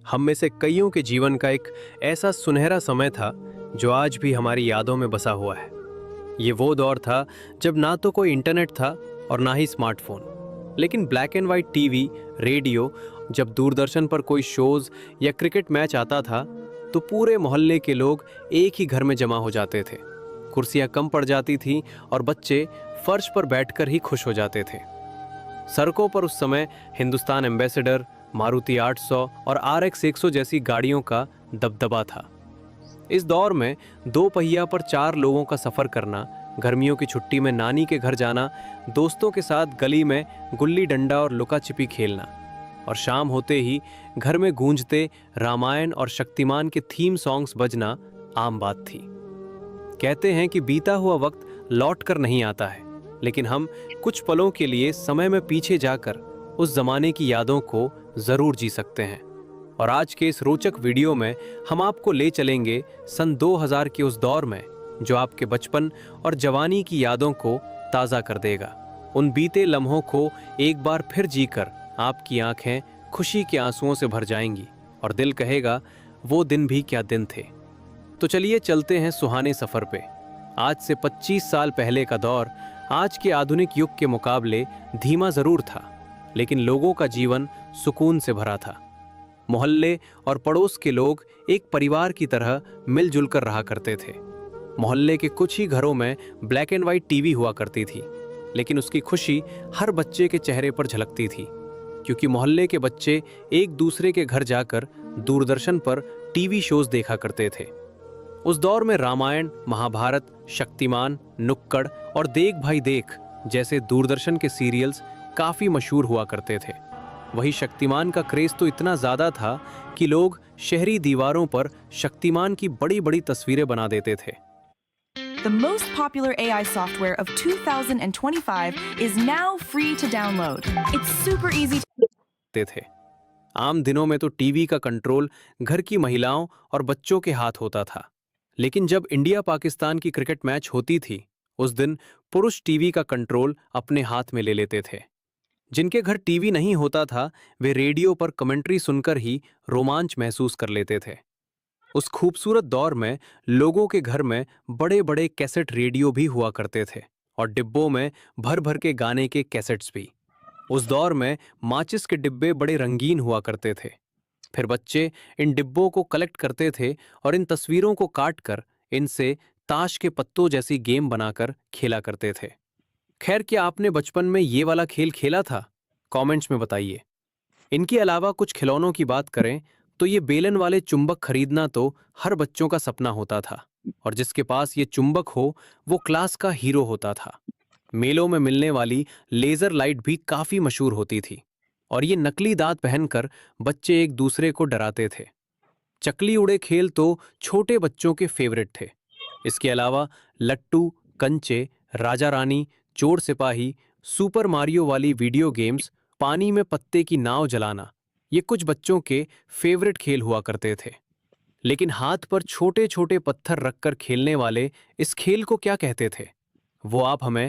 हम में से कईयों के जीवन का एक ऐसा सुनहरा समय था जो आज भी हमारी यादों में बसा हुआ है। ये वो दौर था जब ना तो कोई इंटरनेट था और ना ही स्मार्टफोन, लेकिन black and white TV, radio, जब दूरदर्शन पर कोई शोज या क्रिकेट मैच आता था तो पूरे मोहल्ले के लोग एक ही घर में जमा हो जाते थे। कुर्सियां कम पड़ जाती थीं और बच्चे फर्श पर बैठकर ही खुश हो जाते थे। सड़कों पर उस समय हिंदुस्तान एम्बेसडर, मारुति 800 और RX 100 जैसी गाड़ियों का दबदबा था। इस दौर में दो पहिया पर चार लोगों का सफर करना, गर्मियों की छुट्टी में नानी के घर जाना, दोस्तों के साथ गली में गुल्ली डंडा और लुका छिपी खेलना, और शाम होते ही घर में गूंजते रामायण और शक्तिमान के थीम सॉन्ग्स बजना आम बात थी। कहते हैं कि बीता हुआ वक्त लौट कर नहीं आता है, लेकिन हम कुछ पलों के लिए समय में पीछे जाकर उस जमाने की यादों को जरूर जी सकते हैं। और आज के इस रोचक वीडियो में हम आपको ले चलेंगे सन 2000 के उस दौर में जो आपके बचपन और जवानी की यादों को ताज़ा कर देगा। उन बीते लम्हों को एक बार फिर जीकर आपकी आंखें खुशी के आंसुओं से भर जाएंगी और दिल कहेगा, वो दिन भी क्या दिन थे। तो चलिए चलते हैं सुहाने सफर पे। आज से 25 साल पहले का दौर आज के आधुनिक युग के मुकाबले धीमा जरूर था, लेकिन लोगों का जीवन सुकून से भरा था। मोहल्ले और पड़ोस के लोग एक परिवार की तरह मिलजुल कर रहा करते थे। मोहल्ले के कुछ ही घरों में ब्लैक एंड वाइट टीवी हुआ करती थी, लेकिन उसकी खुशी हर बच्चे के चेहरे पर झलकती थी, क्योंकि मोहल्ले के बच्चे एक दूसरे के घर जाकर दूरदर्शन पर टीवी शोज देखा करते थे। उस दौर में रामायण, महाभारत, शक्तिमान, नुक्कड़ और देख भाई देख जैसे दूरदर्शन के सीरियल्स काफी मशहूर हुआ करते थे। वही शक्तिमान का क्रेज तो इतना ज्यादा था कि लोग शहरी दीवारों पर शक्तिमान की बड़ी बड़ी तस्वीरें बना देते थे। The most popular AI software of 2025 is now free to download. It's super easy थे। आम दिनों में तो टीवी का कंट्रोल घर की महिलाओं और बच्चों के हाथ होता था, लेकिन जब इंडिया पाकिस्तान की क्रिकेट मैच होती थी, उस दिन पुरुष टीवी का कंट्रोल अपने हाथ में ले लेते थे। जिनके घर टीवी नहीं होता था, वे रेडियो पर कमेंट्री सुनकर ही रोमांच महसूस कर लेते थे। उस खूबसूरत दौर में लोगों के घर में बड़े बड़े कैसेट रेडियो भी हुआ करते थे और डिब्बों में भर भर के गाने के कैसेट्स भी। उस दौर में माचिस के डिब्बे बड़े रंगीन हुआ करते थे। फिर बच्चे इन डिब्बों को कलेक्ट करते थे और इन तस्वीरों को काट कर इनसे ताश के पत्तों जैसी गेम बनाकर खेला करते थे। खैर, क्या आपने बचपन में ये वाला खेल खेला था? कमेंट्स में बताइए। इनके अलावा कुछ खिलौनों की बात करें तो ये बेलन वाले चुंबक खरीदना तो हर बच्चों का सपना होता था, और जिसके पास ये चुंबक हो वो क्लास का हीरो होता था। मेलों में मिलने वाली लेजर लाइट भी काफी मशहूर होती थी, और ये नकली दांत पहनकर बच्चे एक दूसरे को डराते थे। चकली उड़े खेल तो छोटे बच्चों के फेवरेट थे। इसके अलावा लट्टू, कंचे, राजा रानी, चोर सिपाही, सुपर मारियो वाली वीडियो गेम्स, पानी में पत्ते की नाव जलाना, ये कुछ बच्चों के फेवरेट खेल हुआ करते थे। लेकिन हाथ पर छोटे छोटे पत्थर रखकर खेलने वाले इस खेल को क्या कहते थे, वो आप हमें